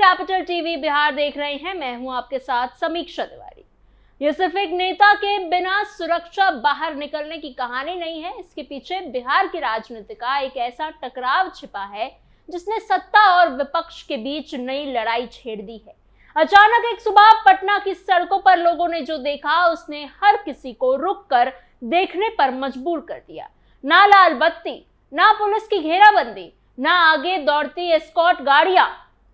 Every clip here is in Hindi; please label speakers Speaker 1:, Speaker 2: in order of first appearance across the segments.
Speaker 1: कैपिटल टीवी बिहार देख रहे हैं। मैं हूं आपके साथ समीक्षा तिवारी। ये सिर्फ एक नेता के बिना सुरक्षा बाहर निकलने की कहानी नहीं है। इसके पीछे बिहार की राजनीति का एक ऐसा टकराव छिपा है जिसने सत्ता और विपक्ष के बीच नई लड़ाई छेड़ दी है। अचानक एक सुबह पटना की सड़कों पर लोगों ने जो देखा उसने हर किसी को रुक कर देखने पर मजबूर कर दिया। ना लाल बत्ती, ना पुलिस की घेराबंदी, ना आगे दौड़ती एस्कॉर्ट गाड़ियां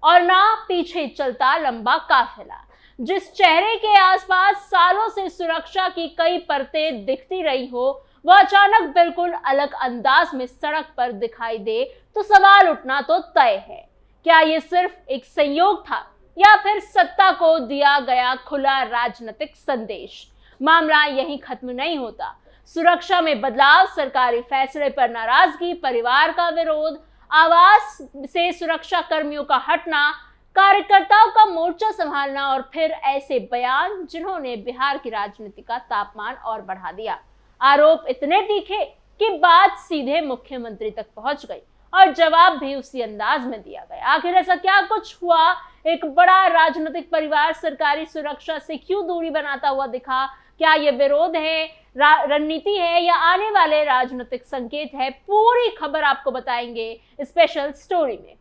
Speaker 1: और ना पीछे चलता लंबा काफिला। जिस चेहरे के आसपास सालों से सुरक्षा की कई परतें दिखती रही हो, वह अचानक बिल्कुल अलग अंदाज में सड़क पर दिखाई दे तो सवाल उठना तो तय है। क्या ये सिर्फ एक संयोग था या फिर सत्ता को दिया गया खुला राजनीतिक संदेश? मामला यहीं खत्म नहीं होता। सुरक्षा में बदलाव, सरकारी फैसले पर नाराजगी, परिवार का विरोध, आवास से सुरक्षा कर्मियों का हटना, कार्यकर्ताओं का मोर्चा संभालना और फिर ऐसे बयान जिन्होंने बिहार की राजनीति का तापमान और बढ़ा दिया। आरोप इतने तीखे कि बात सीधे मुख्यमंत्री तक पहुंच गई और जवाब भी उसी अंदाज में दिया गया। आखिर ऐसा क्या कुछ हुआ? एक बड़ा राजनीतिक परिवार सरकारी सुरक्षा से क्यों दूरी बनाता हुआ दिखा? क्या ये विरोध है, रणनीति है या आने वाले राजनीतिक संकेत है? पूरी खबर आपको बताएंगे स्पेशल स्टोरी में।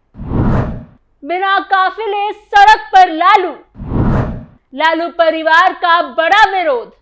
Speaker 1: बिना काफिले सड़क पर लालू परिवार का बड़ा विरोध।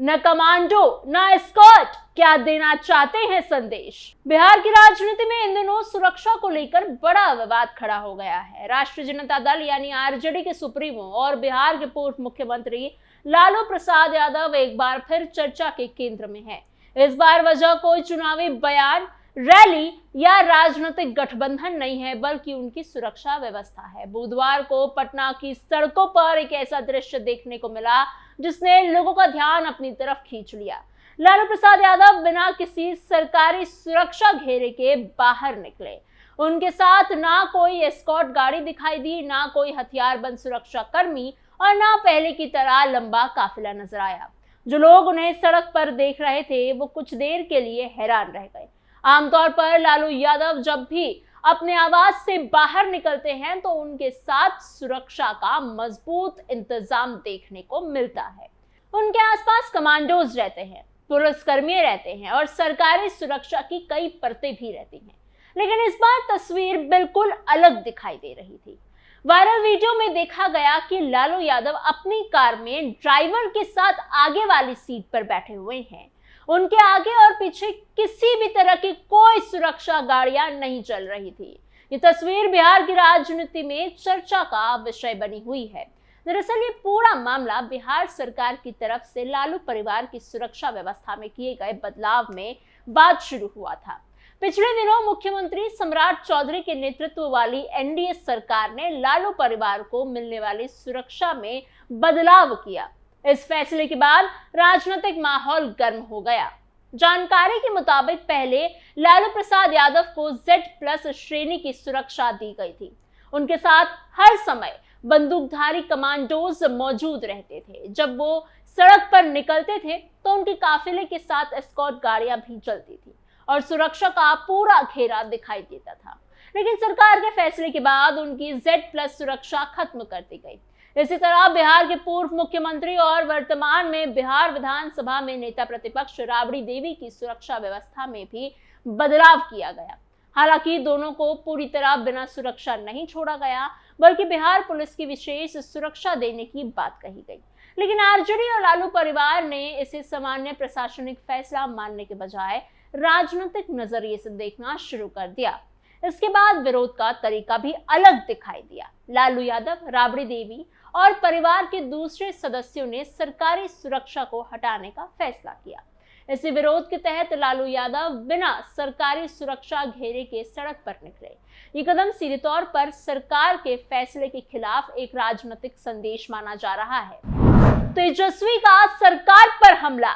Speaker 1: न कमांडो न एस्कॉर्ट, क्या देना चाहते हैं संदेश? बिहार की राजनीति में इन दिनों सुरक्षा को लेकर बड़ा विवाद खड़ा हो गया है। राष्ट्रीय जनता दल यानी आरजेडी के सुप्रीमो और बिहार के पूर्व मुख्यमंत्री लालू प्रसाद यादव एक बार फिर चर्चा के केंद्र में है। इस बार वजह कोई चुनावी बयान, रैली या राजनीतिक गठबंधन नहीं है, बल्कि उनकी सुरक्षा व्यवस्था है। बुधवार को पटना की सड़कों पर एक ऐसा दृश्य देखने को मिला जिसने लोगों का ध्यान अपनी तरफ खींच लिया। लालू प्रसाद यादव बिना किसी सरकारी सुरक्षा घेरे के बाहर निकले। उनके साथ ना कोई एस्कॉर्ट गाड़ी दिखाई दी, ना कोई हथियारबंद सुरक्षा कर्मी और ना पहले की तरह लंबा काफिला नजर आया। जो लोग उन्हें सड़क पर देख रहे थे वो कुछ देर के लिए हैरान रह गए। आमतौर पर लालू यादव जब भी अपने आवास से बाहर निकलते हैं तो उनके साथ सुरक्षा का मजबूत इंतजाम देखने को मिलता है। उनके आसपास कमांडोज रहते हैं, पुलिसकर्मी रहते हैं और सरकारी सुरक्षा की कई परतें भी रहती हैं। लेकिन इस बार तस्वीर बिल्कुल अलग दिखाई दे रही थी। वायरल वीडियो में देखा गया कि लालू यादव अपनी कार में ड्राइवर के साथ आगे वाली सीट पर बैठे हुए हैं। उनके आगे और पीछे किसी भी तरह की कोई सुरक्षा गाड़ियां नहीं चल रही थी। ये तस्वीर बिहार की राजनीति में चर्चा का विषय बनी हुई है। दरअसल ये पूरा मामला बिहार सरकार की तरफ से लालू परिवार की सुरक्षा व्यवस्था में किए गए बदलाव में बात शुरू हुआ था। पिछले दिनों मुख्यमंत्री सम्राट चौधरी के नेतृत्व वाली एनडीए सरकार ने लालू परिवार को मिलने वाली सुरक्षा में बदलाव किया। इस फैसले के बाद राजनीतिक माहौल गर्म हो गया। जानकारी के मुताबिक पहले लालू प्रसाद यादव को Z+ श्रेणी की सुरक्षा दी गई थी। उनके साथ हर समय बंदूकधारी कमांडोज मौजूद रहते थे। जब वो सड़क पर निकलते थे तो उनके काफिले के साथ एस्कॉर्ट गाड़ियां भी चलती थी और सुरक्षा का पूरा घेरा दिखाई देता था। लेकिन सरकार के फैसले के बाद उनकी Z+ सुरक्षा खत्म कर दी गई। इसी तरह बिहार के पूर्व मुख्यमंत्री और वर्तमान में बिहार विधानसभा में नेता प्रतिपक्ष राबड़ी देवी की सुरक्षा व्यवस्था में भी बदलाव किया गया। हालांकि दोनों को पूरी तरह बिना सुरक्षा नहीं छोड़ा गया, बल्कि बिहार पुलिस की विशेष सुरक्षा देने की बात कही गई। लेकिन आरजेडी और लालू परिवार ने इसे सामान्य प्रशासनिक फैसला मानने के बजाय राजनीतिक नजरिए से देखना शुरू कर दिया। इसके बाद विरोध का तरीका भी अलग दिखाई दिया। लालू यादव, राबड़ी देवी और परिवार के दूसरे सदस्यों ने सरकारी सुरक्षा को हटाने का फैसला किया। इसी विरोध के तहत लालू यादव बिना सरकारी सुरक्षा घेरे के सड़क पर निकले। ये कदम सीधे तौर पर सरकार के फैसले के खिलाफ एक राजनीतिक संदेश माना जा रहा है। तेजस्वी का सरकार पर हमला,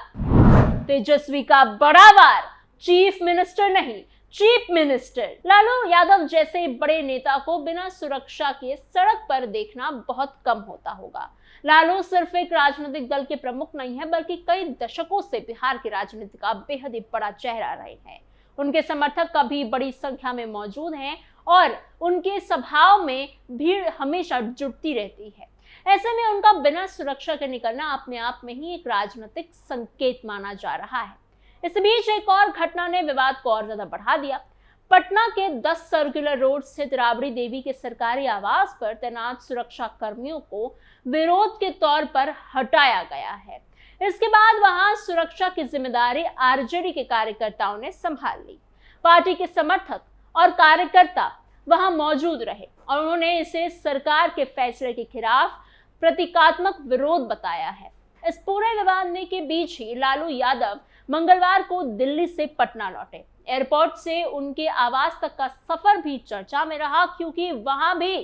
Speaker 1: तेजस्वी का बड़ा वार, चीफ मिनिस्टर नहीं चीफ मिनिस्टर। लालू यादव जैसे बड़े नेता को बिना सुरक्षा के सड़क पर देखना बहुत कम होता होगा। लालू सिर्फ एक राजनीतिक दल के प्रमुख नहीं है, बल्कि कई दशकों से बिहार की राजनीति का बेहद ही बड़ा चेहरा रहे हैं। उनके समर्थक कभी बड़ी संख्या में मौजूद हैं और उनके स्वभाव में भीड़ हमेशा जुटती रहती है। ऐसे में उनका बिना सुरक्षा के निकलना अपने आप में ही एक राजनीतिक संकेत माना जा रहा है। इस बीच एक और घटना ने विवाद को और ज्यादा बढ़ा दिया। पटना के 10 सर्कुलर रोड स्थित राबड़ी देवी के सरकारी आवास पर तैनात सुरक्षा कर्मियों को विरोध के तौर पर हटाया गया है। इसके बाद वहां सुरक्षा की जिम्मेदारी आरजेडी के कार्यकर्ताओं ने संभाल ली। पार्टी के समर्थक और कार्यकर्ता वहां मौजूद रहे और उन्होंने इसे सरकार के फैसले के खिलाफ प्रतीकात्मक विरोध बताया है। इस पूरे विवाद के बीच ही लालू यादव मंगलवार को दिल्ली से पटना लौटे। एयरपोर्ट से उनके आवास तक का सफर भी चर्चा में रहा, क्योंकि वहां भी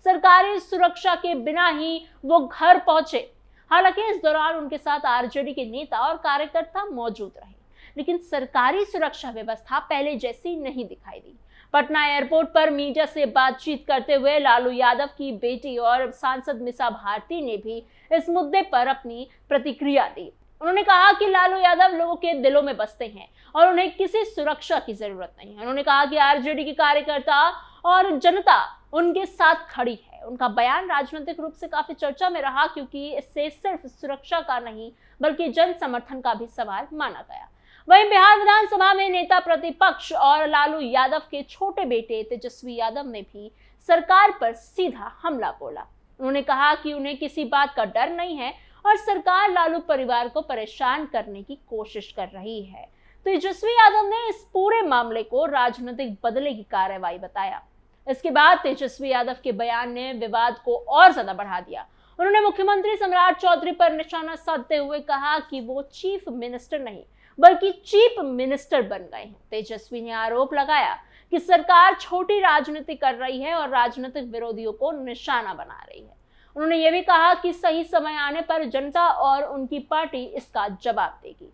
Speaker 1: सरकारी सुरक्षा के बिना ही वो घर पहुंचे। हालांकि इस दौरान उनके साथ आरजेडी के नेता और कार्यकर्ता मौजूद रहे, लेकिन सरकारी सुरक्षा व्यवस्था पहले जैसी नहीं दिखाई दी। पटना एयरपोर्ट पर मीडिया से बातचीत करते हुए लालू यादव की बेटी और सांसद मीसा भारती ने भी इस मुद्दे पर अपनी प्रतिक्रिया दी। उन्होंने कहा कि लालू यादव लोगों के दिलों में बसते हैं और उन्हें किसी सुरक्षा की जरूरत नहीं है। उन्होंने कहा कि आरजेडी के कार्यकर्ता और जनता उनके साथ खड़ी है। उनका बयान राजनीतिक रूप से काफी चर्चा में रहा, क्योंकि इससे सिर्फ सुरक्षा का नहीं बल्कि जन समर्थन का भी सवाल माना गया। वहीं बिहार विधानसभा में नेता प्रतिपक्ष और लालू यादव के छोटे बेटे तेजस्वी यादव ने भी सरकार पर सीधा हमला बोला। उन्होंने कहा कि उन्हें किसी बात का डर नहीं है और सरकार लालू परिवार को परेशान करने की कोशिश कर रही है। तेजस्वी यादव ने इस पूरे मामले को राजनीतिक बदले की कार्रवाई बताया। इसके बाद तेजस्वी यादव के बयान ने विवाद को और ज्यादा बढ़ा दिया। उन्होंने मुख्यमंत्री सम्राट चौधरी पर निशाना साधते हुए कहा कि वो चीफ मिनिस्टर नहीं बल्कि चीफ मिनिस्टर बन गए हैं। तेजस्वी ने आरोप लगाया कि सरकार छोटी राजनीति कर रही है और राजनीतिक विरोधियों को निशाना बना रही है। उन्होंने ये भी कहा कि सही समय आने पर जनता और उनकी पार्टी इसका जवाब देगी।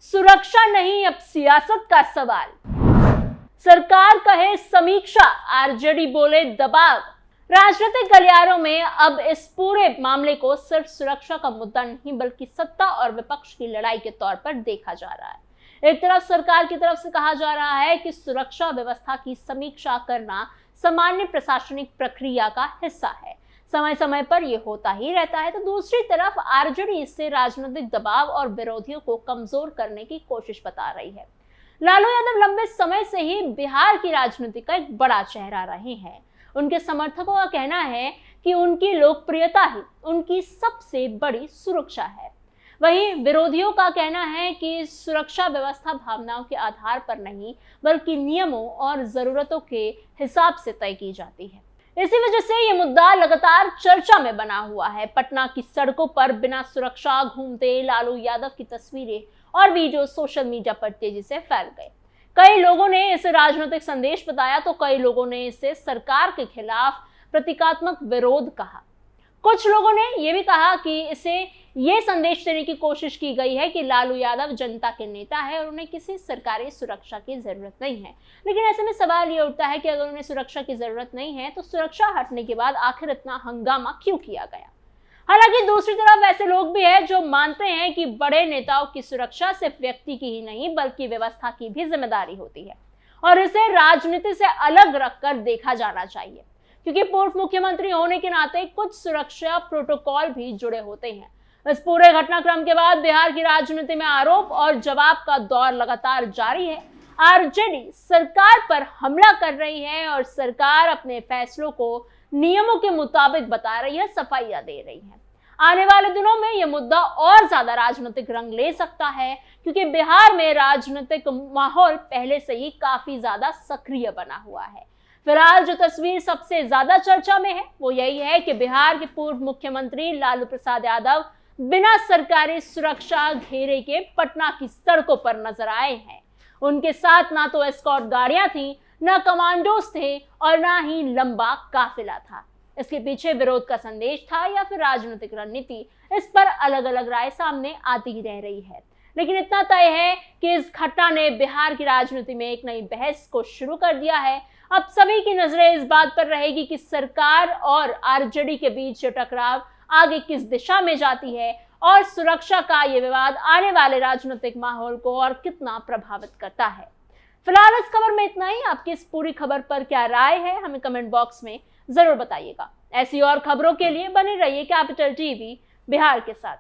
Speaker 1: सुरक्षा नहीं, अब सियासत का सवाल। सरकार कहे समीक्षा, आरजेडी बोले दबाव। राजनीतिक गलियारों में अब इस पूरे मामले को सिर्फ सुरक्षा का मुद्दा नहीं बल्कि सत्ता और विपक्ष की लड़ाई के तौर पर देखा जा रहा है। एक तरफ सरकार की तरफ से कहा जा रहा है कि सुरक्षा व्यवस्था की समीक्षा करना सामान्य प्रशासनिक प्रक्रिया का हिस्सा है, समय समय पर यह होता ही रहता है। तो दूसरी तरफ आरजेडी इससे राजनीतिक दबाव और विरोधियों को कमजोर करने की कोशिश बता रही है। लालू यादव लंबे समय से ही बिहार की राजनीति का एक बड़ा चेहरा रहे हैं। उनके समर्थकों का कहना है कि उनकी लोकप्रियता ही उनकी सबसे बड़ी सुरक्षा है। वहीं विरोधियों का कहना है कि सुरक्षा व्यवस्था भावनाओं के आधार पर नहीं बल्कि नियमों और जरूरतों के हिसाब से तय की जाती है। इसी वजह से ये मुद्दा लगातार चर्चा में बना हुआ है। पटना की सड़कों पर बिना सुरक्षा घूमते लालू यादव की तस्वीरें और वीडियो सोशल मीडिया पर तेजी से फैल गए। कई लोगों ने इसे राजनीतिक संदेश बताया तो कई लोगों ने इसे सरकार के खिलाफ प्रतीकात्मक विरोध कहा। कुछ लोगों ने यह भी कहा कि इसे ये संदेश देने की कोशिश की गई है कि लालू यादव जनता के नेता है और उन्हें किसी सरकारी सुरक्षा की जरूरत नहीं है। लेकिन ऐसे में सवाल ये उठता है कि अगर उन्हें सुरक्षा की जरूरत नहीं है तो सुरक्षा हटने के बाद आखिर इतना हंगामा क्यों किया गया। हालांकि दूसरी तरफ ऐसे लोग भी हैं जो मानते हैं कि बड़े नेताओं की सुरक्षा सिर्फ व्यक्ति की ही नहीं बल्कि व्यवस्था की भी जिम्मेदारी होती है और इसे राजनीति से अलग रखकर देखा जाना चाहिए, क्योंकि पूर्व मुख्यमंत्री होने के नाते कुछ सुरक्षा प्रोटोकॉल भी जुड़े होते हैं। इस पूरे घटनाक्रम के बाद बिहार की राजनीति में आरोप और जवाब का दौर लगातार जारी है। आरजेडी सरकार पर हमला कर रही है और सरकार अपने फैसलों को नियमों के मुताबिक बता रही है, सफाइयां दे रही है। आने वाले दिनों में यह मुद्दा और ज्यादा राजनीतिक रंग ले सकता है, क्योंकि बिहार में राजनीतिक माहौल पहले से ही काफी ज्यादा सक्रिय बना हुआ है। फिलहाल जो तस्वीर सबसे ज्यादा चर्चा में है वो यही है कि बिहार के पूर्व मुख्यमंत्री लालू प्रसाद यादव बिना सरकारी सुरक्षा घेरे के पटना की सड़कों पर नजर आए हैं। उनके साथ ना तो एस्कॉर्ट गाड़ियां थी, ना कमांडोज थे और ना ही लंबा काफिला था। इसके पीछे विरोध का संदेश था या फिर राजनीतिक रणनीति, इस पर अलग अलग राय सामने आती ही रह रही है। लेकिन इतना तय है कि इस घटना ने बिहार की राजनीति में एक नई बहस को शुरू कर दिया है। अब सभी की नजरें इस बात पर रहेगी कि सरकार और आरजेडी के बीच ये टकराव आगे किस दिशा में जाती है और सुरक्षा का ये विवाद आने वाले राजनीतिक माहौल को और कितना प्रभावित करता है। फिलहाल इस खबर में इतना ही। आपकी इस पूरी खबर पर क्या राय है हमें कमेंट बॉक्स में जरूर बताइएगा। ऐसी और खबरों के लिए बने रहिए कैपिटल टीवी बिहार के साथ।